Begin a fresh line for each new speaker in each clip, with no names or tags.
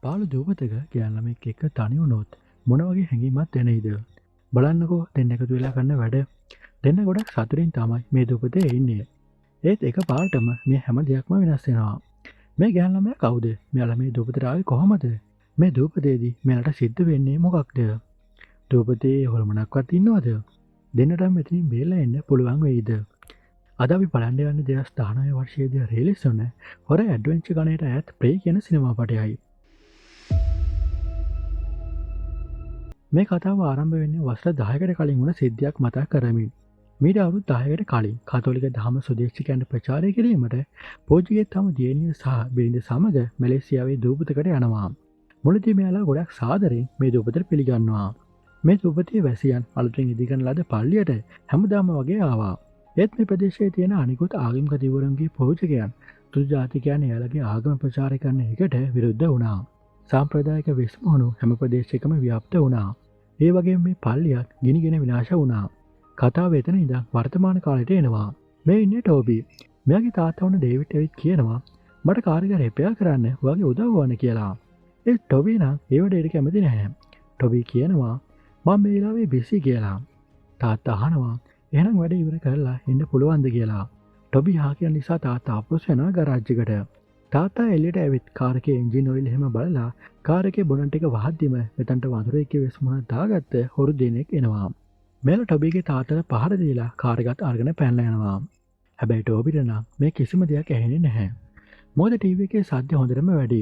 පාළු දූපතක ගෑන් ළමෙක් එක්ක තනි වුණොත් මොන වගේ හැඟීමක් එනේද? බලන්නකෝ දෙන්න එකතු වෙලා කරන වැඩ. දෙන්න ගොඩක් සතුටින් තමයි මේ දූපතේ ඉන්නේ. ඒත් එක පාරටම මේ හැම දෙයක්ම වෙනස් වෙනවා. මේ ගෑන් ළමයා කවුද? මෙයාලා මේ දූපතට ආවේ කොහමද? මේ දූපතේදී මෙයාලට සිද්ධ වෙන්නේ මොකක්ද? දූපතේ හොල්මනක්වත් ඉන්නවද? දෙන්නටම මෙතනින් බේරලා එන්න පුළුවන් වෙයිද? අද අපි බලන්න යන්නේ 2019 වර්ෂයේදී රිලීස් වුණ හොර ඇඩ්වෙන්චර් ගණයට ඈත් ප්‍රේ කියන සිනමාපටයයි. මේ කතාව ආරම්භ වෙන්නේ වසර 10කට කලින් වුණ සිද්ධියක් මතක් කරමින්. මීට අවුරුදු 10කට කලින් කතෝලික දහම සුදේශිකයන්ට ප්‍රචාරය කිරීමට පෝර්චුගීස් තම දියණිය සහ බිරිඳ සමග මැලේසියාවේ දූපතකට යනවා. මුලදී මෙයාලා ගොඩක් සාදරයෙන් මේ දූපතට පිළිගන්නවා. මේ දූපතේ වැසියන් අලුතින් ඉදිකරන ලද පල්ලියට හැමදාම වගේ ආවා. ඒත් මේ ප්‍රදේශයේ තියෙන අනිකුත් ආගමික දිවුරුන්ගේ පූජකයන් තුන් ජාතිකයන් එයාලගේ ආගම ප්‍රචාරය කරන එකට විරුද්ධ වුණා. සාම්ප්‍රදායික වෙස්මුහුණු හැම ප්‍රදේශයකම ව්‍යාප්ත වුණා. ඒ වගේම මේ පල්ලියක් ගිනිගෙන විනාශ වුණා. කතාව එතන ඉඳන් වර්තමාන කාලයට එනවා. මේ ඉන්නේ ටෝබි. මෙයාගේ තාත්තා වුණ ඩේවිඩ් එවිත් කියනවා මට කාර් එක රිපෙයාර් කරන්න වගේ උදව් වන්න කියලා. ඒ ටෝබි නම් ඒ වැඩේට කැමති නැහැ. ටෝබි කියනවා මම මේ වෙලාවේ බිසි කියලා. තාත්තා අහනවා එහෙනම් වැඩ ඉවර කරලා එන්න පුළුවන්ද කියලා. ටොබි හා කියන නිසා තාත්තා අපොස් වෙනවා ගරාජ් එකට. තාත්තා එළියට ඇවිත් කාර් එකේ එන්ජින් ඔයිල් එහෙම බලලා කාර් එකේ බොනට් එක වහද්දිම මෙතනට වඳුරේ එක්ක වෙස්මුණ දාගත්ත හොරු දෙනෙක් එනවා. මේල ටොබිගේ තාත්තට පහර දීලා කාර් එකත් අරගෙන පැනලා යනවා. හැබැයි ටොබිට නම් මේ කිසිම දෙයක් ඇහෙන්නේ නැහැ. මොකද ටීවී එකේ සද්ද හොඳටම වැඩි.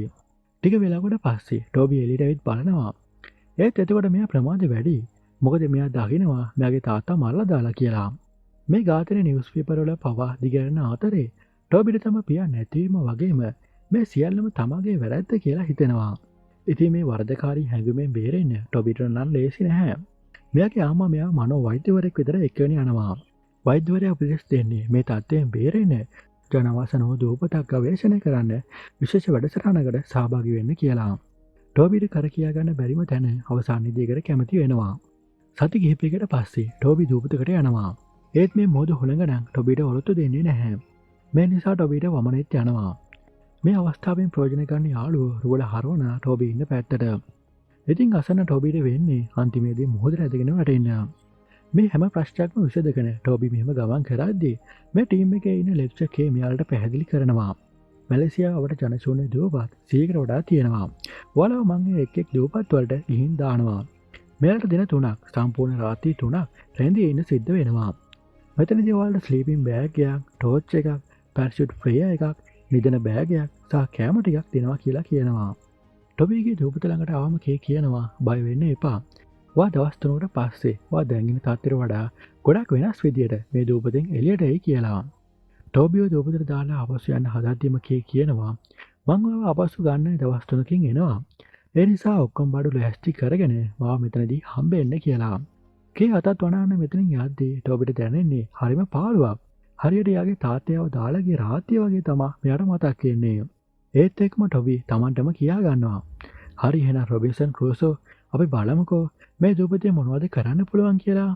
ටික වෙලාවකට පස්සේ ටොබි එළියට ඇවිත් බලනවා. ඒත් එතකොට මෙයා ප්‍රමාද වැඩි. මොකද මෙයා දකිනවා මෙයාගේ තාත්තා මරලා දාලා කියලා. මේ ඝාතන නිවුස් පේපර් වල පවා දිගරන අතරේ ටොබිට තම පියා නැතිවීම වගේම මේ සියල්ලම තමගේ වැරැද්ද කියලා හිතෙනවා. ඉතින් මේ වරදකාරී හැඟුමෙන් බේරෙන්න ටොබිට නම් ලේසි නැහැ. මෙයාගේ අම්මා මෙයා මනෝ වෛද්‍යවරයෙක් විතර එක්කගෙන යනවා. වෛද්‍යවරයා උපදෙස් දෙන්නේ මේ තත්ත්වයෙන් බේරෙන්න ජනවාසනව දූපතක් ගවේෂණය කරන්න විශේෂ වැඩසටහනකට සහභාගී වෙන්න කියලා. ටොබිට කර කියා ගන්න බැරිම තැන අවසානයේදී ඒකට කැමති වෙනවා. සති කිහිපයකට පස්සේ ටොබි දූපතකට යනවා. ඒත් මේ මොහොත හොළඟනම් ටොබිට ඔරොත්තු දෙන්නේ නැහැ. මේ නිසා ටොබිට වමනෙත් යනවා. මේ අවස්ථාවෙන් ප්‍රයෝජන ගන්න යාළුවෝ රුවල හරවන ටොබි ඉන්න පැත්තට. ඉතින් අසන්න ටොබිට වෙන්නේ අන්තිමේදී මොහොතට ඇදගෙන වැටෙන්න. මේ හැම ප්‍රශ්නයක්ම විසඳගෙන ටොබි මෙහෙම ගමන් කරද්දී මේ ටීම් එකේ ඉන්න ලෙක්චර් කේ මෙයාලට පැහැදිලි කරනවා. මැලේසියාවට ජනශූන්‍ය දූපත් 100කට වඩා තියෙනවා. ඔයාලව මං එක් එක් දූපත් වලට ගිහින් දානවා. මෙයාලට දින 3ක් සම්පූර්ණ රාත්‍රී 3ක් රැඳී ඉන්න සිද්ධ වෙනවා. මෙතනදී ඔයාලට ස්ලීපින් බෑග් එකක්, ටෝච් එකක්, පැරෂූට් ෆ්ලෙයර් එකක්, නිදන බෑග් එකක් සහ කෑම ටිකක් දෙනවා කියලා කියනවා. ටොබිගේ දූපත ළඟට ආවම කේ කියනවා බය වෙන්න එපා. ඔයා දවස් 3කට පස්සේ ඔයා දැන් ඉන්න තත්ත්වයට වඩා ගොඩක් වෙනස් විදියට මේ දූපතෙන් එළියට එයි කියලා. ටොබිව දූපතට දාලා ආපසු යන්න හදද්දිම කේ කියනවා මං ඔයාව ආපසු ගන්න දවස් 3කින් එනවා. ඒ නිසා ඔක්කොම බඩු ලෑස්ති කරගෙන මාව මෙතනදී හම්බෙන්න කියලා. කේ අතත් වනාන්න මෙතනින් යද්දී ටොබිට දැනෙන්නේ හරිම පාළුවක්. හරියට යාගේ තාත්තයව දාලා ගිය රාත්‍රිය වගේ තමයි මෙයාට මතක් වෙන්නේ. ඒත් එක්කම ටොබි Tamanටම කියා ගන්නවා. හරි එහෙනම් රොබින්සන් ක්‍රූසෝ අපි බලමුකෝ මේ දූපතේ මොනවද කරන්න පුළුවන් කියලා.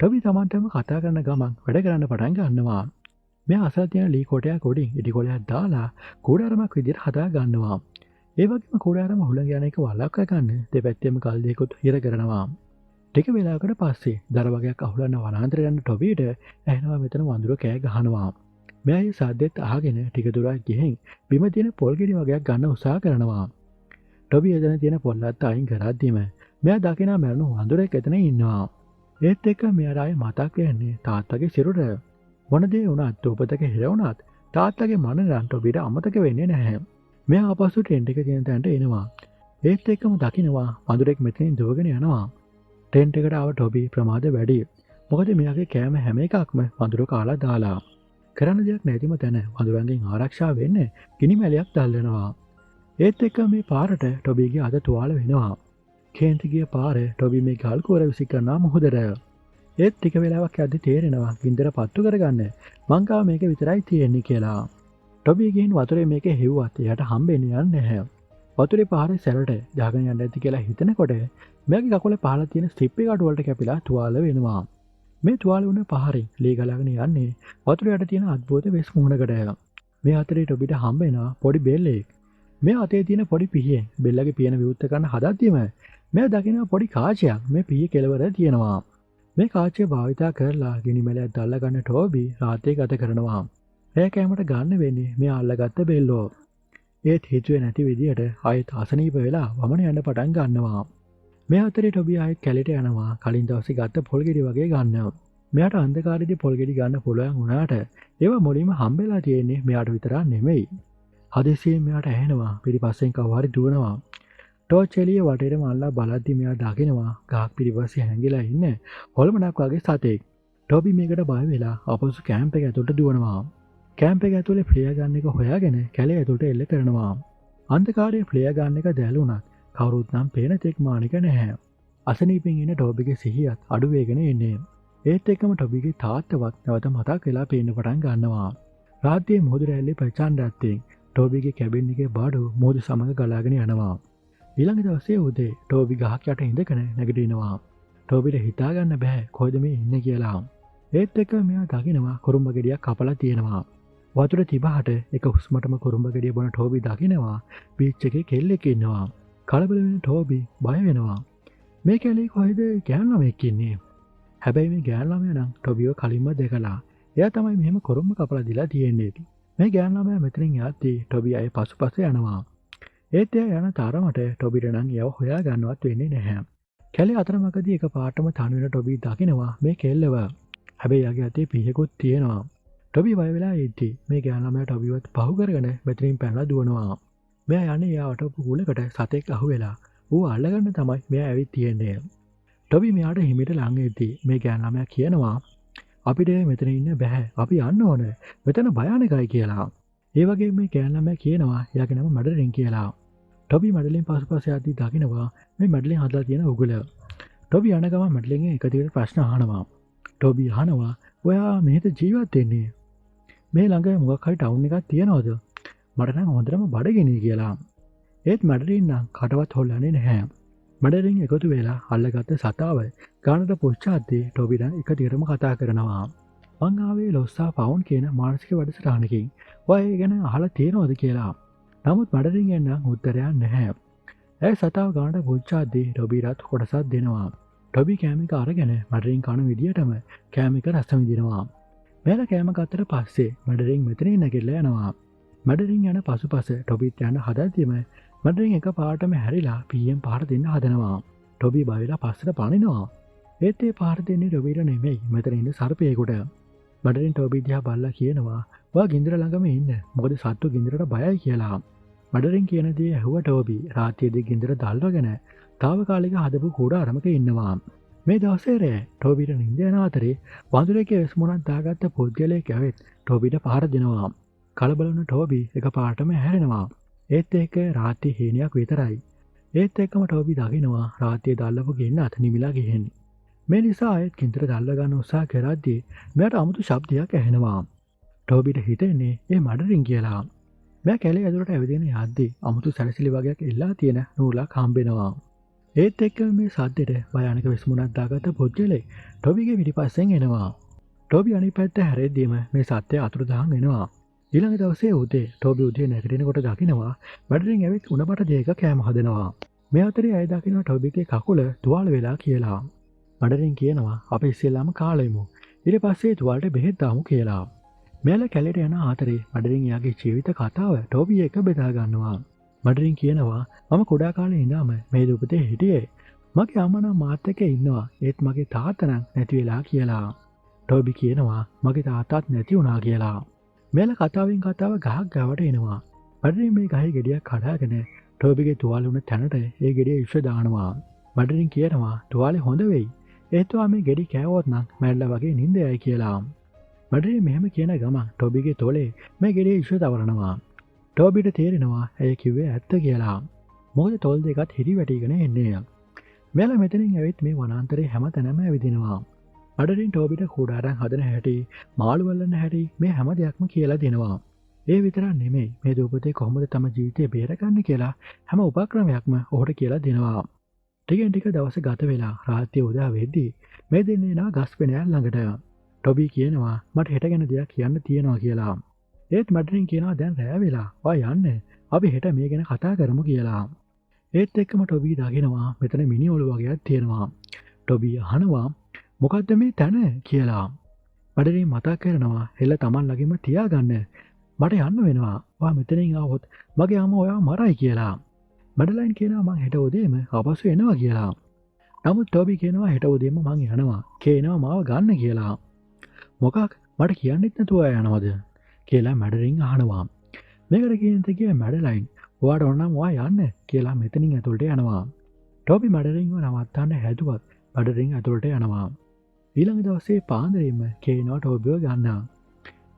ටොබි Tamanටම කතා කරන ගමන් වැඩ කරන්න පටන් ගන්නවා. මෙයා අසල තියෙන ලී කොටයක් උඩින් ඉටි කොටයක් දාලා කූඩාරමක් විදිහට හදා ගන්නවා. ඒ වගේම කූඩාරම හුළඟ යන එක වළක්වා ගන්න දෙපැත්තෙම කල් දෙකකුත් හිර කරනවා. ටික වෙලාවකට පස්සේ දර වගේක් අහුලන්න වනාන්තරයට යන ටොබිට ඇහෙනවා මෙතන වඳුර කෑ ගහනවා. මෙයා ඒ සද්දෙත් අහගෙන ටික දුරක් ගිහින් බිම තියෙන පොල් ගෙඩි වගේක් ගන්න උත්සාහ කරනවා. ටොබි එතන තියෙන පොල්ලත් අයින් කරද්දිම මෙයා දකිනා මැරුණු වඳුරෙක් එතන ඉන්නවා. ඒත් එක්ක මෙයාට ආයේ මතක් වෙන්නේ තාත්තගේ සිරුර. මොන දේ වුණත් දූපතක හිර වුණත් තාත්තගේ මනරන් ටොබිට අමතක වෙන්නේ නැහැ. මෙයා ආපසු ටෙන්ට් එක තියෙන තැනට එනවා. ඒත් එක්කම දකිනවා වඳුරෙක් මෙතනින් දුවගෙන යනවා. ටෙන්ට් එකට ආව ටොබි ප්‍රමාද වැඩි. මොකද මෙයාගේ කෑම හැම එකක්ම වඳුර කාලා දාලා. කරන්න දෙයක් නැතිම තැන වඳුරන්ගෙන් ආරක්ෂා වෙන්න ගිනි මැලයක් දැල්වෙනවා. ඒත් එක්ක මේ පාරට ටොබිගේ අත තුවාල වෙනවා. කේන්ති ගිය පාරේ ටොබි මේ ගල් කෝර විසි කරනවා මොහොතට. ඒත් ටික වෙලාවක් යද්දි තේරෙනවා ගින්දර පත්තු කරගන්න මං ගාව මේක විතරයි තියෙන්නේ කියලා. ටොබි ගිහින් වතුරේ මේක හෙව්වත් එයාට හම්බෙන්නේ නැහැ. වතුරේ පාරේ සැරට දාගෙන යන්න ඇති කියලා හිතනකොට මෙයාගේ කකුලේ පහළ තියෙන ස්ටිප් එක අඩු වලට කැපිලා තුවාල වෙනවා. මේ තුවාල වුණ පහරින් ලී ගලාගෙන යන්නේ වතුර යට තියෙන අද්භූත වෙස් මුහුණකට. මේ අතරේ ටොබිට හම්බ වෙනවා පොඩි බෙල්ලෙක්. මේ අතේ තියෙන පොඩි පිහියෙන් බෙල්ලගේ පියන විවුර්ත කරන්න හදද්දිම මේ දකින්න පොඩි කාචයක් මේ පිහිය කෙළවර තියෙනවා. මේ කාචය භාවිතා කරලා ගිනිමැලයක් දැල්ලා ගන්න ටෝබි රාත්‍රිය ගත කරනවා. රෑ කෑමට ගන්න වෙන්නේ මේ අල්ලගත්ත බෙල්ලෝ. ඒත් හිතුවේ නැති විදියට ආයෙත් අසනීප වෙලා වමන යන්න පටන් ගන්නවා. මේ අතරේ ටොබි ආයෙත් කැලේට යනවා. කලින් දවසේ ගත්ත පොල් ගෙඩි වගේ ගන්නවා. මෙයාට අන්ධකාරයේදී පොල් ගෙඩි ගන්න පුළුවන් වුණාට ඒවා මුලින්ම හම්බෙලා තියෙන්නේ මෙයාට විතරක් නෙමෙයි. හදිසියෙන් මෙයාට ඇහෙනවා පිටිපස්සෙන් කවුරු හරි දුවනවා. ටෝච් එළිය වටේටම අල්ලා බලද්දි මෙයා දකිනවා ගහක් පිටිපස්සේ හැංගිලා ඉන්න හොල්මනක් වගේ සතෙක්. ටොබි මේකට බය වෙලා අපොසු කැම්ප් එක ඇතුළට දුවනවා. කැම්ප් එක ඇතුලේ ෆ්ලෙයර් ගන් එක හොයාගෙන කැලේ ඇතුළට එල්ල කරනවා. අන්ධකාරයේ ෆ්ලෙයර් ගන් එක දැලුණත් කවුරුත් නම් පේන තෙක් මානික නැහැ. අසනීපෙන් ඉන්න ටොබිගේ සිහියත් අඩු වෙගෙන එන්නේ. ඒත් එක්කම ටොබිගේ තාත්තවත් නැවත මතක් වෙලා පේන්න පටන් ගන්නවා. රාත්‍රියේ මුහුදු රැල්ලේ ප්‍රචණ්ඩත්වයෙන් ටෝබිගේ කැබින් එකේ බඩු මුහුදු සමග ගලාගෙන යනවා. ඊළඟ දවසේ උදේ ටෝබි ගහක් යට ඉඳගෙන නැගිටිනවා. ටෝබිට හිතා ගන්න බෑ කොහෙද මේ ඉන්නේ කියලා. ඒත් එක්ක මෙයා දකිනවා කුරුම්බ ගෙඩියක් කපලා තියෙනවා. වතුර තිබහට එක හුස්මටම කුරුම්බ ගෙඩිය බොන ටෝබි දකිනවා බීච් එකේ කෙල්ලෙක් ඉන්නවා. කලබල වෙන ටෝබි බය වෙනවා. මේ කැලේ කොහෙද ගෑනු ළමෙක් ඉන්නේ? හැබැයි මේ ගෑනු ළමයා නම් ටෝබිව කලින්ම දැකලා. එයා තමයි මෙහෙම කුරුම්බ කපලා දීලා තියෙන්නේ. මේ ගෑනු ළමයා මෙතනින් යද්දී ටොබි අය පසුපස යනවා. ඒත් එයා යන තරමට ටොබිට නම් යව හොයා ගන්නවත් වෙන්නේ නැහැ. කැලේ අතරමඟදී එක පාටම තනි වෙන ටොබි දකිනවා මේ කෙල්ලව. හැබැයි යාගේ අතේ පිහකුත් තියෙනවා. ටොබි බය වෙලා ඉද්දී මේ ගෑනු ළමයා ටොබිවත් පහු කරගෙන මෙතනින් පැනලා දුවනවා. මෙයා යන්නේ යාට පුකුලකට සතෙක් අහුවෙලා ඌ අල්ලගන්න තමයි මෙයා ඇවිත් තියෙන්නේ. ටොබි මෙයාට හිමිට ළඟ එද්දී මේ ගෑනු ළමයා කියනවා අපිට මෙතන ඉන්න බෑ. අපි යන්න ඕන. මෙතන භයානකයි කියලා. ඒ වගේ මේ ගෑනු ළමයා කියනවා එයාගේ නම මැඩලින් කියලා. ටොබි මැඩලින් පසුපස යද්දී දකිනවා මේ මැඩලින් හදලා තියෙන උගල. ටොබි යන ගමන් මැඩලින්ගෙන් එක දිගට ප්‍රශ්න අහනවා. ටොබි අහනවා ඔයා මෙහෙට ජීවත් වෙන්නේ? මේ ළඟ මොකක් හරි ටවුන් එකක් තියනවද? මට නම් හොඳටම බඩගිනි කියලා. ඒත් මැඩලින් නම් කටවත් හොල්ලන්නේ නැහැ. මැඩලින් එකතු වෙලා අල්ලගත්ත සතාව ගානට පුච්චාද්දී ටොබිට එක දිගටම කතා කරනවා. මං ආවේ ලොස්සා පවුන් කියන මානසික වැඩසටහනකින්. ඔය ඒ ගැන අහලා තියෙනවද කියලා. නමුත් මැඩලින්ගෙන් නම් උත්තරයක් නැහැ. ඒ සතාව ගානට පුච්චාද්දී ටොබිටත් කොටසක් දෙනවා. ටොබි කෑම එක අරගෙන මැඩලින් කන විදියටම කෑම එක රස විඳිනවා. මෙයාලා කෑම ගත්තට පස්සේ මැඩලින් මෙතනින් නැගිටලා යනවා. මැඩලින් යන පසුපස ටොබිත් යන හදද්දිම මැඩලින් එක පාටම හැරිලා පීයෙන් පාර දෙන්න හදනවා. ටොබි බය වෙලා පස්සට පනිනවා. ඒත් ඒ පාර දෙන්නේ ටොබිට නෙමෙයි මෙතන ඉන්න සර්පයෙකුට. මැඩලින් ටොබි දිහා බලලා කියනවා ඔයා ගින්දර ළඟම ඉන්න. මොකද සත්තු ගින්දරට බයයි කියලා. මැඩලින් කියන දේ ඇහුව ටොබි රාත්‍රියේදී ගින්දර දැල්වගෙන තාවකාලික හදපු කුඩාරමක ඉන්නවා. මේ දවසේ රෑ ටොබිට නිින්ද යන අතරේ වඳුරේගේ වෙස්මුණක් දාගත්ත පුද්ගලයෙක් ඇවිත් ටොබිට පාර දෙනවා. කලබල වුණ ටොබි එක පාටම හැරෙනවා. ඒත් ඒක රාත්‍රී හීනයක් විතරයි. ඒත් එක්කම ටොබි දකිනවා රාත්‍රියේ දැල්ලපු ගෙන්නත් නිමිලා ගිහින්. මේ නිසා ආයෙත් ගින්දර දැල්ව ගන්න උත්සාහ කරද්දී මෙයාට අමුතු ශබ්දයක් ඇහෙනවා. ටොබිට හිතෙන්නේ ඒ මැඩලින් කියලා. මෙයා කැලේ ඇතුළට ඇවිදින යද්දී අමුතු සැරසිලි වගේක් එල්ලා තියෙන නූලක් හම්බෙනවා. ඒත් එක්ක මේ සද්දෙට භයානක වෙස්මුණක් දාගත්ත පුද්ගලෙක් ටොබිගේ පිටිපස්සෙන් එනවා. ටොබි අනිත් පැත්ත හැරෙද්දීම මේ සත්‍යය අතුරුදහන් වෙනවා. ඊළඟ දවසේ උදේ ටොබි උදේ නැගිටිනකොට දකිනවා මැඩලින් ඇවිත් උණපට දෙයක කෑම හදනවා. මේ අතරේ අය දකිනවා ටොබිගේ කකුල තුවාල වෙලා කියලා. මැඩලින් කියනවා අපි ඉස්සෙල්ලාම කාලෙමු. ඊට පස්සේ තුවාලට බෙහෙත් දාමු කියලා. මෙයාලා කැලේට යන අතරේ මැඩලින් එයාගේ ජීවිත කතාව ටොබි එක බෙදා ගන්නවා. මැඩලින් කියනවා මම කුඩා කාලේ ඉඳන්ම මේ දුපතේ හිටියේ. මගේ අම්මා නම් මාත් එක්ක ඉන්නවා. ඒත් මගේ තාත්තා නම් නැති වෙලා කියලා. ටොබි කියනවා මගේ තාත්තාත් නැති වුණා කියලා. මෙයාලා කතාවෙන් කතාව ගහක් ගාවට එනවා. මැඩලින් මේ ගහේ ගෙඩියක් කඩාගෙන ටොබිගේ තුවාල වුණ තැනට ඒ ගෙඩිය විශ්ව දානවා. මැඩලින් කියනවා තුවාලේ හොඳ වෙයි. ඒත් ඔයා මේ ගෙඩි කෑවොත් නම් මැරලා වගේ නිින්ද යයි කියලා. මැඩලින් මෙහෙම කියන ගමන් ටොබිගේ තොලේ මේ ගෙඩිය විශ්ව දවරනවා. ටොබිට තේරෙනවා ඇය කිව්වේ ඇත්ත කියලා. මොකද තොල් දෙකත් හිරි වැටිගෙන එන්නේ. මෙයාලා මෙතනින් ඇවිත් මේ වනාන්තරේ හැම තැනම ඇවිදිනවා. මැඩලින් ටොබිට කුඩාරම් හදන හැටි, මාළු වල්ලන හැටි මේ හැම දෙයක්ම කියලා දෙනවා. ඒ විතරක් නෙමෙයි මේ දූපතේ කොහොමද තම ජීවිතය බේරගන්නේ කියලා හැම උපක්‍රමයක්ම ඔහුට කියලා දෙනවා. ටිකෙන් ටික දවස ගත වෙලා රාත්‍රිය උදා වෙද්දී මේ දෙන්නේ නා ගස් පෙනයන් ළඟට. ටොබි කියනවා මට හෙට ගැන දෙයක් කියන්න තියෙනවා කියලා. ඒත් මැඩලින් කියනවා දැන් රෑ වෙලා. ඔයා යන්න. අපි හෙට මේ ගැන කතා කරමු කියලා. ඒත් එක්කම ටොබී දකිනවා මෙතන මිනි ඔලු වගේක් තියෙනවා. ටොබී අහනවා මොකද්ද මේ තැන කියලා. මැඩලින් මතක් කරනවා හෙළ Taman ළඟින්ම තියාගන්න. මට යන්න වෙනවා. ඔයා මෙතනින් ආවොත් මගේ අම්මා ඔයාව මරයි කියලා. මැඩලයින් කියනවා මං හෙට උදේම ආපසු එනවා කියලා. නමුත් ටොබී කියනවා හෙට උදේම මං යනවා. කේනවා මාව ගන්න කියලා. මොකක් මට කියන්නෙත් නැතුව යනවද කියලා මැඩලින් අහනවා. මේකට කියන්ත කිය මැඩලයින් ඔයාට ඕන නම් ඔයා යන්න කියලා මෙතනින් ඇතුළට යනවා. ටොබී මැඩලින්ව නවත්තන්න හැදුවත් මැඩලින් ඇතුළට යනවා. ඊළඟ දවසේ පාන්දරේම කේනවා ටොබීව ගන්නවා.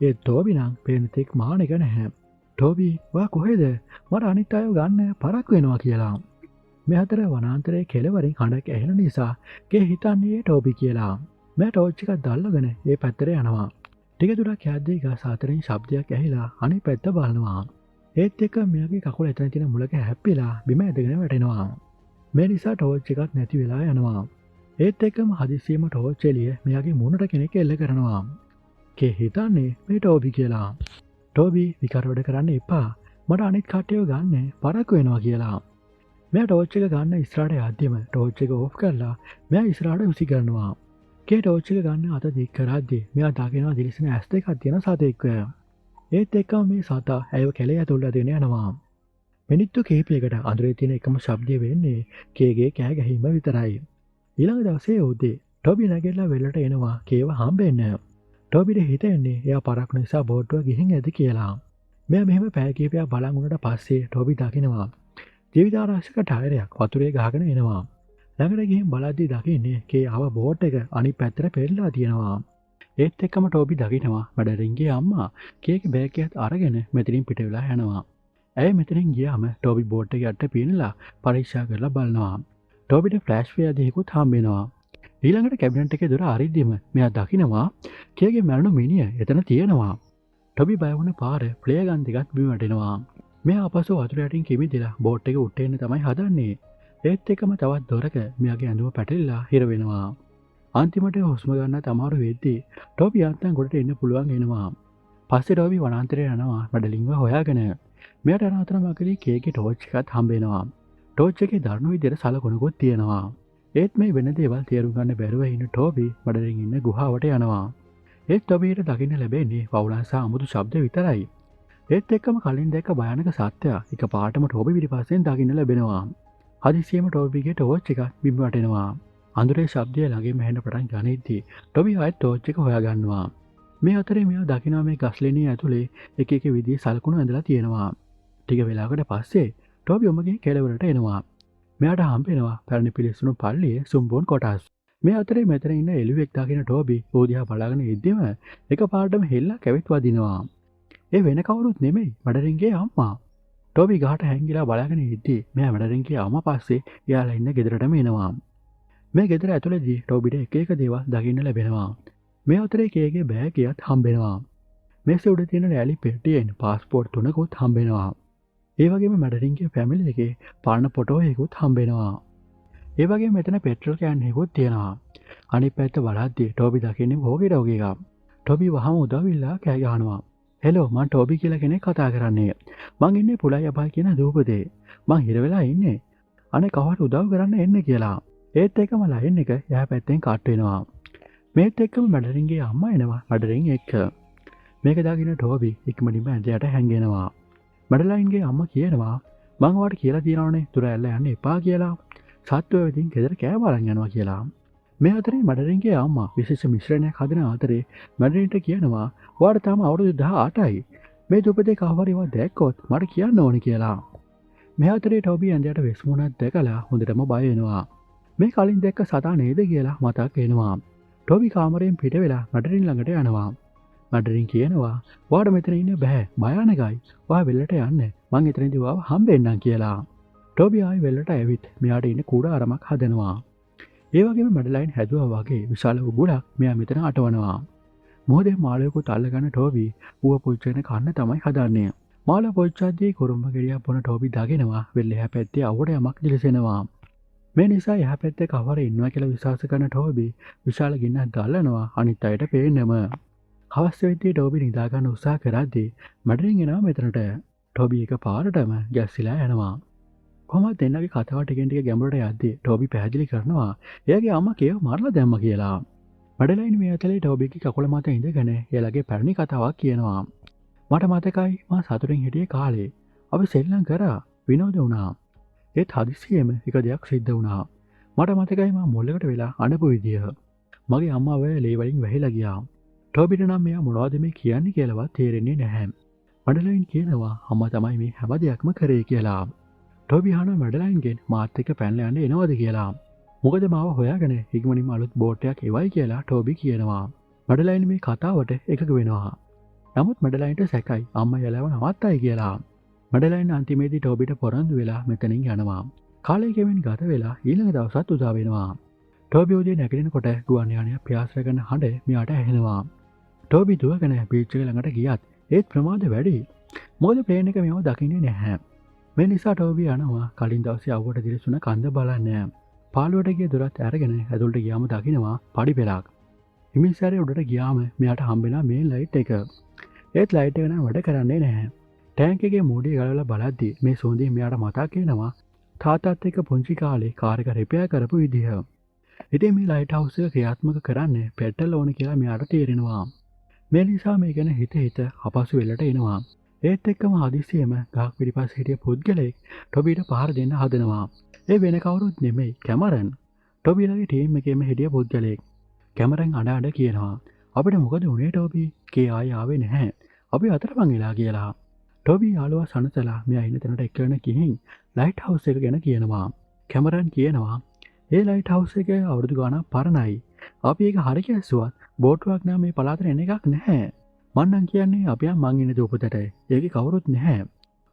ඒ ටොබී නම් පේනතෙක් මානෙක නැහැ. ටොබී ඔයා කොහෙද? මට අනිත් අයව ගන්න පරක්කු වෙනවා කියලා. මේ අතර වනාන්තරයේ කෙළවරින් හඬක් ඇහෙන නිසා කේ හිතන්නේ ටොබී කියලා. මෑ ටෝච් එකක් දැල්ලගෙන ඒ පැත්තට යනවා. ටික දුරක් යද්දී ගස් අතරින් ශබ්දයක් ඇහිලා අනිත් පැත්ත බලනවා. ඒත් එක්ක මෙයාගේ කකුල එතන තියෙන මුලක හැප්පිලා බිම ඇදගෙන වැටෙනවා. මේ නිසා ටෝච් එකක් නැති වෙලා යනවා. ඒත් එක්කම හදිස්සියෙම ටෝච් එළිය මෙයාගේ මුණට කෙනෙක් එල්ල කරනවා. කේ හිතන්නේ මේ ටොබී කියලා. ටොබී විකාර වැඩ කරන්න එපා. මට අනිත් කට්ටියව ගන්න පරක්කු වෙනවා කියලා. මෙයා ටෝච් එක ගන්න ඉස්සරහට යද්දිම ටෝච් එක ඕෆ් කරලා මෙයා ඉස්සරහට විසි කරනවා. කේ ටෝච් එක ගන්න අත දික් කරද්දී මෙයා දකිනවා දිලිසෙන ඇස් දෙකක් තියෙන සතෙක්ව. ඒත් එක්කම මේ සතා ඇයව කැලේ ඇතුළට දෙන යනවා. මිනිත්තු කිහිපයකට අඳුරේ තියෙන එකම ශබ්දය වෙන්නේ කේගේ කෑ ගැහිම විතරයි. ඊළඟ දවසේ උදේ ටොබී නැගිටලා වෙලට එනවා කේව හම්බෙන්න. ටොබීට හිතෙන්නේ එයා පරක්කු නිසා බෝට්ටුව ගිහින් ඇති කියලා. මෙයා මෙහෙම පැය කිහිපයක් බලන් වුණාට පස්සේ ටොබී දකිනවා ජීවිතාරක්ෂක ටයරයක් වතුරේ ගහගෙන එනවා. ළඟට ගිහින් බලද්දී දකින්නේ කේ ආව බෝට් එක අනිත් පැත්තට පෙරලා තියෙනවා. ඒත් එක්කම ටොබී දකිනවා මැඩලින්ගේ අම්මා කේගේ බෑග් එකත් අරගෙන මෙතනින් පිට වෙලා යනවා. ඇය මෙතනින් ගියාම ටොබී බෝට් එක යට පීනලා පරීක්ෂා කරලා බලනවා. ටොබීට ෆ්ලෑෂ් වේදිකකුත් හම්බ වෙනවා. ඊළඟට කැබිනට් එකේ දොර අරිද්දිම මෙයා දකිනවා කේගේ මැරුණු මිනිහ එතන තියෙනවා. ටොබී බය වුණ පාර ප්ලේ ගන් දෙකත් බිම වැටෙනවා. මෙයා අපසු වතුර යටින් කිමිදිලා බෝට් එක උඩට එන්න තමයි හදන්නේ. ඒත් එක්කම තවත් දොරක මෙයාගේ ඇඳුම පැටලිලා හිර වෙනවා. අන්තිමට හුස්ම ගන්නත් අමාරු වෙද්දී ටොබී අන්තම් ගොඩට එන්න පුළුවන් වෙනවා. පස්සේ ටොබී වනාන්තරයට යනවා මැඩලින්ව හොයාගෙන. මෙයාට යන අතර මගදී කේගේ ටෝච් එකත් හම්බ වෙනවා. ටෝච් එකේ දරුණු විදිහට සලකුණුකුත් තියෙනවා. ඒත් මේ වෙන දේවල් තේරුම් ගන්න බැරුව ඉන්න ටොබී මැඩලින් ඉන්න ගුහාවට යනවා. ඒත් ටොබීට දකින්න ලැබෙන්නේ වවුලන් සහ අමුතු ශබ්ද විතරයි. ඒත් එක්කම කලින් දැක්ක භයානක සත්‍යය එකපාරටම ටොබී පිටිපස්සෙන් දකින්න ලැබෙනවා. හදිසියෙම ටොබීගේ ටෝච් එක බිම් වැටෙනවා. අඳුරේ ශබ්දය ළඟින්ම ඇහෙන්න පටන් ගනිද්දී ටොබී ආයෙත් ටෝච් එක හොයාගන්නවා. මේ අතරේ මෙයා දකිනවා මේ ගස්ලෙනිය ඇතුලේ එක එක විදිහේ සලකුණු ඇඳලා තියෙනවා. ටික වෙලාවකට පස්සේ ටොබී ඔමගේ කෙළවරට එනවා. මෙයාට හම්බ වෙනවා පැරණි පිළිස්සුණු පල්ලියේ සුම්බෝන් කොටස්. මේ අතරේ මෙතන ඉන්න එළුවෙක් දකින ටොබී ඕදියා බලාගෙන ඉද්දිම එකපාරටම හෙල්ලා කැවිත් වදිනවා. ඒ වෙන කවුරුත් නෙමෙයි මැඩලින්ගේ අම්මා. ටොබී ගහට හැංගිලා බලාගෙන ඉද්දී මෙයා මැඩලින්ගේ අම්මා පස්සේ එයාලා ඉන්න ගෙදරටම එනවා. මේ ගෙදර ඇතුළේදී ටොබීට එක එක දේවල් දකින්න ලැබෙනවා. මේ අතරේ කේගේ බෑග් එකත් හම්බෙනවා. මේසේ උඩ තියෙන රැලි පෙට්ටියෙන් පාස්පෝර්ට් 3කුත් හම්බෙනවා. ඒ වගේම මැඩලින්ගේ ෆැමිලි එකේ පරණ ෆොටෝ එකකුත් හම්බෙනවා. ඒ වගේම මෙතන පෙට්‍රල් කෑන් එකකුත් තියෙනවා. අනිත් පැත්ත බලද්දී ටොබී දකින්නේ වෝකී ටෝකී එකක්. ටොබී වහම උදවිල්ලා කෑ ගහනවා. හෙලෝ මං ටොබී කියලා කෙනෙක් කතා කරන්නේ. මං ඉන්නේ පුලයි අබා කියන දූපතේ. මං හිර වෙලා ඉන්නේ. අනේ කවුරු උදව් කරන්න එන්න කියලා. ඒත් එක්කම ලයින් එක එහා පැත්තෙන් කට් වෙනවා. මේත් එක්කම මැඩලින්ගේ අම්මා එනවා මැඩලින් එක්ක. මේක දකින්න ටොබී ඉක්මනින්ම ඇඳයට හැංගෙනවා. මැඩලයින්ගේ අම්මා කියනවා මං ඔයාලට කියලා තියෙනවනේ දුර ඇල්ල යන්න එපා කියලා. සත්වෝ ඉතින් ගෙදර කෑ බලන් යනවා කියලා. මේ අතරේ මැඩලින්ගේ අම්මා විශේෂ මිශ්‍රණයක් හදන අතරේ මැඩලින්ට කියනවා ඔයාට තාම අවුරුදු 18යි. මේ දුපතේ කවවරිව දැක්කොත් මට කියන්න ඕනේ කියලා. මේ අතරේ ටොබී ඇඳයට වෙස්මුණක් දැකලා හොඳටම බය වෙනවා. මේ කලින් දැක්ක සතා නේද කියලා මතක් වෙනවා. ටොබී කාමරයෙන් පිට වෙලා මැඩලින් ළඟට යනවා. මැඩලින් කියනවා ඔයාට මෙතන ඉන්න බෑ භයානකයි. ඔයා වෙල්ලට යන්න. මං එතනදී ඔයාව හම්බෙන්නම් කියලා. ටොබී ආයි වෙල්ලට ඇවිත් මෙයාට ඉන්න කුඩාරමක් හදනවා. ඒ වගේම මැඩලයින් හැදුවා වගේ විශාල උගුලක් මෙයා මෙතන අටවනවා. මොහොතේ මාළුවෙකුත් අල්ලගන්න ටොබී ඌව පුච්චගෙන කන්න තමයි හදන්නේ. මාළුව පොච්චද්දී කුරුම්බ ගෙඩියක් බොන ටොබී දකිනවා වෙල්ල එහා පැත්තේ අවුවට යමක් දිලිසෙනවා. මේ නිසා එහා පැත්තේ කවර ඉන්නවා කියලා විශ්වාස කරන ටොබී විශාල ගින්නක් දැල්ලනවා අනිත් අයට පේන්නම. හවස් වෙද්දී ටොබී නිදා ගන්න උත්සාහ කරද්දී මැඩලින් එනවා මෙතනට. ටොබි එක පාරටම ගැස්සිලා යනවා. කොහොමද දෙන්නගේ කතාව ටිකෙන් ටික ගැඹුරට යද්දී ටොබි පැහැදිලි කරනවා එයාගේ අම්මා කේව මරලා දැම්මා කියලා. මඩලයින් මේ අතලේ ටොබිගේ කකුල මත ඉඳගෙන එයාගේ පැරණි කතාවක් කියනවා. මට මතකයි මා සතුටින් හිටියේ කාලේ. අපි සෙල්ලම් කරා විනෝද වුණා. ඒත් හදිස්සියෙම එක දෙයක් සිද්ධ වුණා. මට මතකයි මා මොල්ලකට වෙලා අඬපු විදිය. මගේ අම්මා ඔය ලේ වලින් වැහිලා ගියා. ටොබිට නම් මෙයා මොනවද මේ කියන්නේ කියලාවත් තේරෙන්නේ නැහැ. මඩලයින් කියනවා අම්මා තමයි මේ හැම දෙයක්ම කරේ කියලා. ටොබි අහනවා මඩලයින්ගෙන් මාත් එක්ක පැනලා යන්න එනවද කියලා. මොකද මාව හොයාගෙන ඉක්මනින්ම අලුත් බෝට් එකක් එවයි කියලා ටොබි කියනවා. මඩලයින් මේ කතාවට එකඟ වෙනවා. නමුත් මඩලයින්ට සැකයි අම්මා යලව නවත්තයි කියලා. මඩලයින් අන්තිමේදී ටොබිට පොරොන්දු වෙලා මෙතනින් යනවා. කාලය ගෙවෙන් ගත වෙලා ඊළඟ දවසත් උදා වෙනවා. ටොබි උදේ නැගිටිනකොට ගුවන් යානය ප්‍රයාස කරන හඬ මෙයාට ඇහෙනවා. ටොබි දුවගෙන බීච් එක ළඟට ගියත් ඒත් ප්‍රමාද වැඩි. මොකද ප්ලේන් එක මෙව දකින්නේ නැහැ. මේ නිසා ටොබි යනවා කලින් දවසේ අවුවට දිලිසුන කන්ද බලන්න. පාළුවට ගිය දොරත් අරගෙන ඇතුළට ගියාම දකිනවා පඩි පෙළක්. හිමිසාරේ උඩට ගියාම මෙයාට හම්බෙනවා මේ ලයිට් එක. ඒත් ලයිට් එක නම් වැඩ කරන්නේ නැහැ. ටැංක් එකේ මූඩිය ගලවලා බලද්දි මේ සුන්දරිය මෙයාට මතක් වෙනවා තාත්තත් එක්ක පුංචි කාලේ කාර් එක රිපෙයාර් කරපු විදිහ. ඉතින් මේ ලයිට් හවුස් එක ක්‍රියාත්මක කරන්නේ පෙට්‍රල් ඕන කියලා මෙයාට තේරෙනවා. මේ නිසා මේ ගැන හිත අපසු වෙලට එනවා. ඒත් එක්කම හදිස්සියෙම ගහක් පිටිපස්ස හිටිය පුද්ගලෙක් ටොබිට පහර දෙන්න හදනවා. ඒ වෙන කවුරුත් නෙමෙයි කැමරන්. ටොබිලගේ ටීම් එකේම හිටිය පුද්ගලෙක්. කැමරන් අඬ අඬ කියනවා අපිට මොකද වුනේ ටොබි? කේ ආයෙ ආවේ නැහැ. අපි අතරමං වෙලා කියලා. ටොබි යාළුවා සනසලා මෙයා ඉන්න තැනට එක්කගෙන ගිහින් ලයිට් හවුස් එක ගැන කියනවා. කැමරන් කියනවා ඒ ලයිට් හවුස් එක අවුරුදු ගාණක් පරණයි. අපි ඒක හරි කැස්සුවත් බෝට්ටුවක් නම් මේ පළාතට එන එකක් නැහැ. මන්නම් කියන්නේ අපි මං ඉන්න දූපතට. ඒකේ කවුරුත් නැහැ.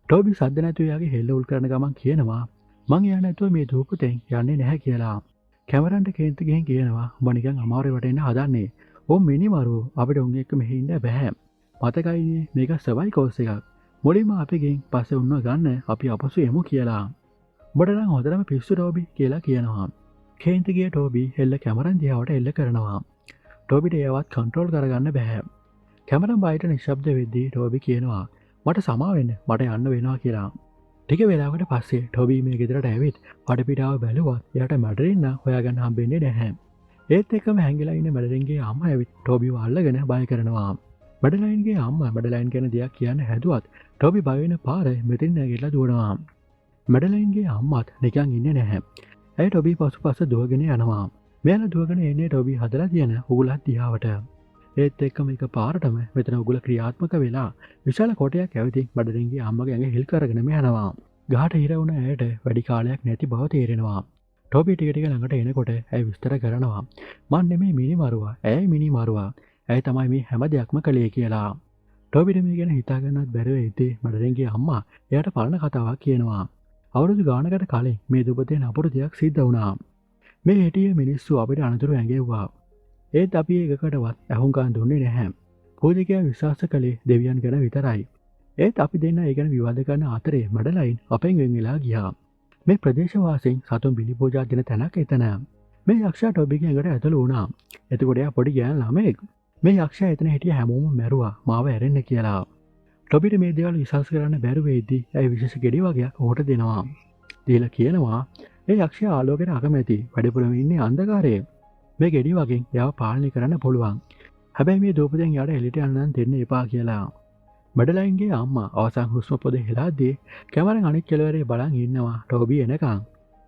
ටොබි සද්ද නැතුව එයාගේ හෙල්ල උල් කරන ගමන් කියනවා මං එයා නැතුව මේ දූපතෙන් යන්නේ නැහැ කියලා. කැමරන්ට කේන්ති ගිහින් කියනවා උඹ නිකන් අමාරුවේ වටෙන්න හදන්නේ. ඕම් මිනිමරු අපිට උන් එක්ක මෙහෙ ඉන්න බෑ. මතකයිනේ මේක සර්වයි කෝස් එකක්. මුලින්ම අපි ගෙන් පස්සේ උන්ව ගන්න අපි අපසු එමු කියලා. උඹට නම් හොඳටම පිස්සු ටොබි කියලා කියනවා. කේන්ති ගිය ටොබි හෙල්ල කැමරන් දිහාවට එල්ල කරනවා. ටොබිට ඒවත් කන්ට්‍රෝල් කරගන්න බෑ. කැමරන් බයිට නිශ්ශබ්ද වෙද්දී ටොබි කියනවා මට සමා වෙන්න මට යන්න වෙනවා කියලා. ටික වෙලාවකට පස්සේ ටොබි මේ ගෙදරට ඇවිත් වටපිටාව බැලුවත් එයාට මැඩරින් නම් හොයාගන්න හම්බෙන්නේ නැහැ. ඒත් එක්කම හැංගිලා ඉන්න මැඩරින්ගේ අම්මා ඇවිත් ටොබිව අල්ලගෙන බය කරනවා. මැඩලයින්ගේ අම්මා මැඩලයින් ගැන දෙයක් කියන්න හැදුවත් ටොබි බය වෙන පාරේ මෙතෙන් නැගිටලා දුවනවා. මැඩලයින්ගේ අම්මත් නිකන් ඉන්නේ නැහැ. ඇයි ටොබි පසුපස දුවගෙන යනවා. මෙයාලා දුවගෙන එන්නේ ටොබි හදලා තියෙන උගුලක් දිහාවට. ඒත් එක්කම එක පාරටම මෙතන උගුල ක්‍රියාත්මක වෙලා විශාල කොටයක් ඇවිදින් මැඩලයින්ගේ අම්මගේ ඇඟ හිල් කරගෙනම යනවා. ගහට හිර වුණ ඇයට වැඩි කාලයක් නැති බව තේරෙනවා. ටොබි ටික ටික ළඟට එනකොට ඇය විස්තර කරනවා. මන් නෙමෙයි මිනිමරුවා. ඇයි මිනිමරුවා. ඇයි තමයි මේ හැම දෙයක්ම කළේ කියලා. ටොබිට මේ ගැන හිතා ගන්නවත් බැරුව ඉද්දී මැඩලින්ගේ අම්මා එයාට පරණ කතාවක් කියනවා. අවුරුදු ගානකට කලින් මේ දුපතේ නපුරු දෙයක් සිද්ධ වුණා. මේ හිටිය මිනිස්සු අපිට අනතුරු ඇඟෙව්වා. ඒත් අපි ඒකකටවත් ඇහුම්කන් දුන්නේ නැහැ. පූජකයා විශ්වාස කළේ දෙවියන් ගැන විතරයි. ඒත් අපි දෙන්න ඒ ගැන විවාද කරන අතරේ මැඩලයින් අපෙන් වෙන් වෙලා ගියා. මේ ප්‍රදේශවාසීන් සතුන් බිලි පූජා දෙන තැනක් එතන. මේ යක්ෂයා ටොබිගේ ඇඟට ඇතුළු වුණා. එතකොට එයා පොඩි ගෑන් ළමෙක්. මේ යක්ෂයා එතන හිටිය හැමෝම මැරුවා මාව ඇරෙන්න කියලා. ටොබිට මේ දේවල් විශ්වාස කරන්න බැරුව වෙද්දී ඇයි විශේෂ ගෙඩි වගේක් ඔහුට දෙනවා. දීලා කියනවා ඒ යක්ෂයා ආලෝකයට අකමැති. වැඩිපුරම ඉන්නේ අන්ධකාරයේ. මේ ගෙඩි වගේ එයාව පාලනය කරන්න පුළුවන්. හැබැයි මේ දූපතෙන් යාට එළියට යන්න දෙන්න එපා කියලා. මැඩලයින්ගේ අම්මා අවසන් හුස්ම පොද හෙලාදී කැමරන් අනිත් කෙළවරේ බලන් ඉන්නවා ටොබි එනකන්.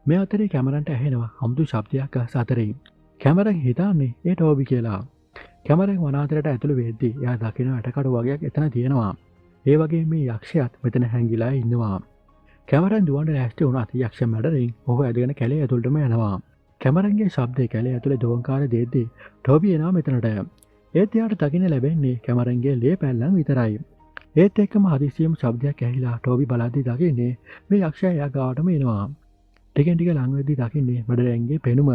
මේ අතරේ කැමරන්ට ඇහෙනවා අමුතු ශබ්දයක් අහස අතරින්. කැමරන් හිතන්නේ ඒ ටොබි කියලා. කැමරන් වනාන්තරයට ඇතුළු වෙද්දී එයා දකින වැටකඩු වගේක් එතන තියෙනවා. ඒ වගේ මේ යක්ෂයාත් මෙතන හැංගිලා ඉන්නවා. කැමරන් දුවන්න ලෑස්ති වුණත් යක්ෂ මැඩලින් ඔහු ඇදගෙන කැලේ ඇතුළටම යනවා. කැමරන්ගේ ශබ්දේ කැලේ ඇතුලේ දෝංකාර දෙද්දී ටොබි එනවා මෙතනට. ඒත් එයාට දකින්න ලැබෙන්නේ කැමරන්ගේ ලේ පැල්ලම් විතරයි. ඒත් එක්කම හදිසියෙම ශබ්දයක් ඇහිලා ටොබි බලද්දි දකින්නේ මේ යක්ෂයා එයා ගාවටම එනවා. ටිකෙන් ටික ලං වෙද්දි දකින්නේ මැඩලින්ගේ පෙනුම.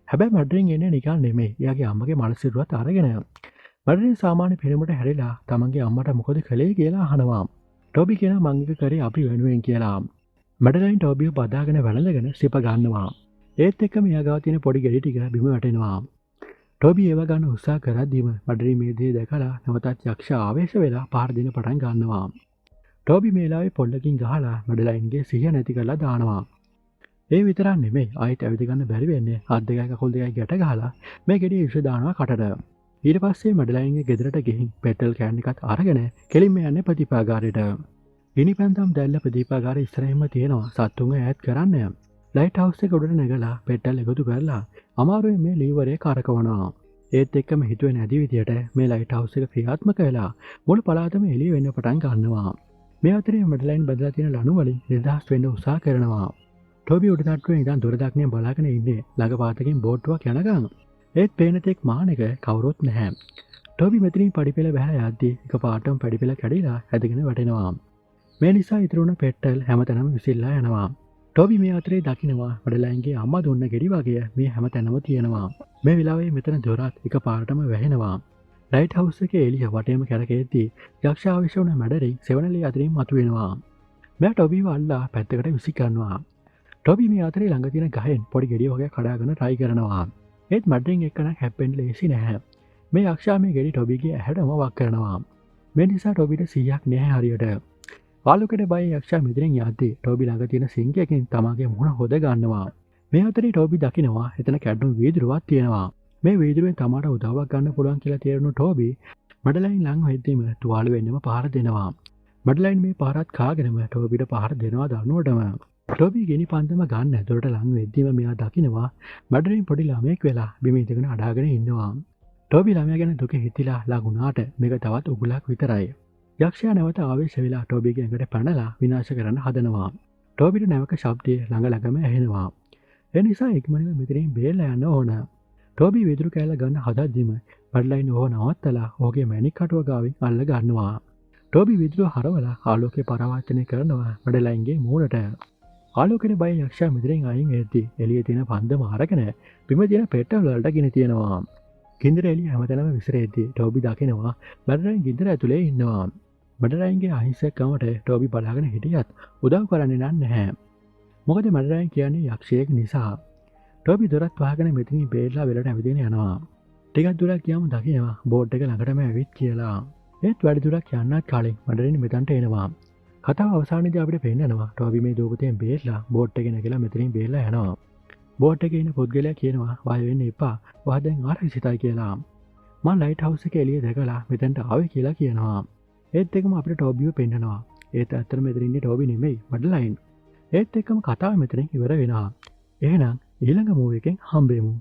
හැබැයි මැඩලින් එන්නේ නිකන් නෙමෙයි. එයාගේ අම්මගේ මනසිරුවත් අරගෙන. මැඩලින් සාමාන්‍ය පෙනුමට හැරිලා තමන්ගේ අම්මට මොකද කළේ කියලා අහනවා. ටොබි කියනවා මං එක කරේ අපි වෙනුවෙන් කියලා. මැඩලින් ටොබිව බදාගෙන වැළඳගෙන සිප ගන්නවා. ඒත් එක්කම එයා ගාව තියෙන පොඩි ගෙඩි ටික බිම වැටෙනවා. ටොබි ඒව ගන්න උත්සාහ කරද්දීම මැඩලින් මේ දේ දැකලා නැවතත් යක්ෂ ආවේශ වෙලා පාර දෙන පටන් ගන්නවා. ටෝබි මේලාවේ පොල්ලකින් ගහලා මැඩලයින්ගේ සිහිය නැති කරලා දානවා. ඒ විතරක් නෙමෙයි ආයෙත් ඇවිද ගන්න බැරි වෙන්නේ අත් දෙකයි කකුල් දෙකයි ගැට ගහලා මේ ගෙඩිය විෂ දානවා කටට. ඊට පස්සේ මැඩලයින්ගේ ගෙදරට ගිහින් පෙට්‍රල් කෑන් එකත් අරගෙන කෙලින්ම යන්නේ ප්‍රතිපාගාරයට. ගිනි පැන්තම් දැල්ල ප්‍රතිපාගාරය ඉස්සරහින්ම තියෙනවා සත්තුන්ව ඈත් කරන්න. ලයිට් හවුස් එක උඩට නැගලා පෙට්‍රල් එකතු කරලා අමාරුවෙන් මේ ලීවරේ කරකවනවා. ඒත් එක්කම හිතුවේ නැති විදියට මේ ලයිට් හවුස් එක ක්‍රියාත්මක වෙලා මුළු පළාතම එළිය වෙන්න පටන් ගන්නවා. මේ අතරේ මැඩලයින් බදලා තියෙන ලණු වලින් නිදහස් වෙන්න උත්සාහ කරනවා. ටෝබි උඩ තට්ටුවේ ඉඳන් දොර දක්නේ බලාගෙන ඉන්නේ ළඟ පාතකින් බෝට්ටුවක් යනකම්. ඒත් පේන තෙක් මානෙක කවුරුත් නැහැ. ටෝබි මෙතනින් පඩිපෙළ බහැලා යද්දී එකපාරටම පඩිපෙළ කැඩිලා ඇදගෙන වැටෙනවා. මේ නිසා ඉතුරුන පෙට්ටල් හැමතැනම විසිරලා යනවා. ටෝබි මේ අතරේ දකිනවා මැඩලයින්ගේ අම්මා දුන්න ගෙඩි වගේ මේ හැමතැනම තියෙනවා. මේ වෙලාවේ මෙතන දොරත් එකපාරටම වැහෙනවා. ලයිට් හවුස් එකේ එළිය වටේම කැරකෙද්දී යක්ෂ ආවිෂ වුණ මැඩරේ සෙවණලේ අතරින් මතුවෙනවා. මෙයා ටෝබිව අල්ලා පැත්තකට විසි කරනවා. ටෝබි මේ අතරේ ළඟ තියෙන ගහෙන් පොඩි ගෙඩිය වගේ කඩාගෙන try කරනවා. ඒත් මැඩරින් එක්කන හැප්පෙන්න ලේසි නැහැ. මේ යක්ෂයා මේ ගෙඩි ටෝබිගේ ඇහැටම වක් කරනවා. මේ නිසා ටෝබිට 100ක් නැහැ හරියට. ආලෝකයට බය යක්ෂයා මෙතනින් යද්දී ටෝබි ළඟ තියෙන සිංකයකින් තමාගේ මුහුණ හොද ගන්නවා. මේ අතරේ ටෝබි දකිනවා එතන කැඩුණු වීදුරුවක් තියෙනවා. මේ වීදුරුවෙන් තමාට උදව්වක් ගන්න පුළුවන් කියලා තේරුණු ටෝබි මැඩලයින් ළඟ වෙද්දීම තුවාල වෙන්නම පහර දෙනවා. මැඩලයින් මේ පහරත් කාගෙනම ටෝබිට පහර දෙනවා දනුවටම. ටෝබි ගෙනි පන්දම ගන්න ඇතුළට ළඟ වෙද්දීම මෙයා දකිනවා මැඩලයින් පොඩි ළමයෙක් වෙලා බිම ඉඳගෙන අඩාගෙන ඉන්නවා. ටෝබි ළමයා ගැන දුක හිතිලා ළඟුණාට මේක තවත් උගුලක් විතරයි. යක්ෂයා නැවත ආවේශ වෙලා ටෝබිගේ ඇඟට පැනලා විනාශ කරන්න හදනවා. ටෝබිට නැවක ශබ්දය ළඟ ළඟම ඇහෙනවා. ඒ නිසා ඉක්මනින්ම මෙතනින් බේරලා යන්න ඕන. ටෝබි විදුරු කෑල්ල ගන්න හදද්දිම මැඩලයින් ඕව නවත්තලා ඔහුගේ මැණික් කටුව ගාවින් අල්ල ගන්නවා. ටෝබි විදුරුව හරවලා ආලෝකේ පරාවර්තනය කරනවා මැඩලයින්ගේ මූණට. ආලෝකයට බය යක්ෂයා මෙතනින් අයින් වෙද්දී එළියේ තියෙන පන්දම අරගෙන බිම තියෙන පෙට්ටල් වලට ගෙන තියනවා. ගින්දර එළිය හැමතැනම විසිරෙද්දී ටෝබි දකිනවා මැඩලයින් ගින්දර ඇතුලේ ඉන්නවා. මැඩලයින්ගේ අහිංසකකමට ටෝබි බලාගෙන හිටියත් උදව් කරන්නේ නැහැ. මොකද මැඩලයින් කියන්නේ යක්ෂයෙක් නිසා. ටෝබි දොරත් වහගෙන මෙතනින් බේරලා වෙලට ඇවිදින යනවා. ටිකක් දුරක් ගියාම දකිනවා බෝට් එක ළඟටම ඇවිත් කියලා. ඒත් වැඩි දුරක් යන්නත් කලින් මැඩලයින් මෙතනට එනවා. කතාව අවසානයේදී අපිට පෙන්නනවා ටෝබි මේ දූපතෙන් බේරලා බෝට් එකේ නැගලා මෙතනින් බේරලා යනවා. බෝට් එකේ ඉන්න පුද්ගලයා කියනවා වය වෙන්න එපා. වා දැන් ආරක්ෂිතයි කියලා. මම ලයිට් හවුස් එකේ එළිය දැකලා මෙතනට ආවේ කියලා කියනවා. ඒත් එක්කම අපිට ටෝබිව පෙන්නනවා. ඒත් ඇත්තටම මෙතන ඉන්නේ ටෝබි නෙමෙයි මැඩලයින්. ඒත් එක්කම කතාව මෙතනින් ඉවර වෙනවා. එහෙනම් ඊළඟ මූවි එකෙන් හම්බෙමු.